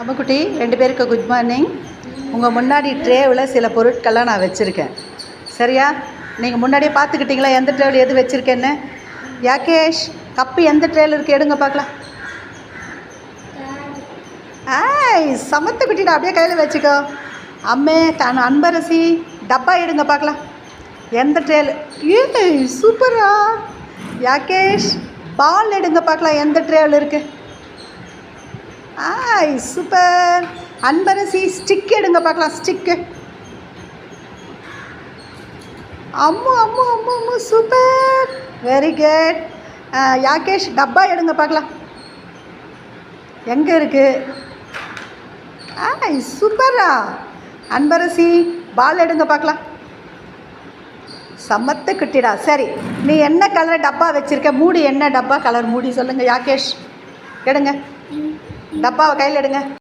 அம்முக்குட்டி, 2 பேருக்கு good morning. உங்கள் முன்னாடி ட்ரேவில் சில பொருட்கள்லாம் நான் வச்சுருக்கேன். சரியா? நீங்கள் முன்னாடியே பார்த்துக்கிட்டிங்களா எந்த ட்ரேவில் எது வச்சுருக்கேன்னு? யாகேஷ், கப்பு எந்த ட்ரேவில் இருக்குது எடுங்க பார்க்கலாம். சமத்துக்குட்டி, நான் அப்படியே கையில் வச்சுக்கோ. அம்மே அன்பரசி, டப்பா எடுங்க பார்க்கலாம். எந்த ட்ரேயில்? சூப்பரா. யாகேஷ், பால் எடுங்க பார்க்கலாம் எந்த ட்ரேவில் இருக்குது. சூப்பர். அன்பரசி, ஸ்டிக் எடுங்க பார்க்கலாம். Stick. Ammu Ammu Ammu Ammu super, very good. Yagesh, டப்பா எடுங்க பார்க்கலாம். எங்கே இருக்குது? சூப்பரா. அன்பரசி, பால் எடுங்க பார்க்கலாம். சமத்து குட்டிடா. சரி, நீ என்ன கலர் டப்பா வச்சுருக்க? மூடி என்ன டப்பா கலர் மூடி சொல்லுங்கள். யாகேஷ், எடுங்க டப்பாவை கையில் எடுங்க.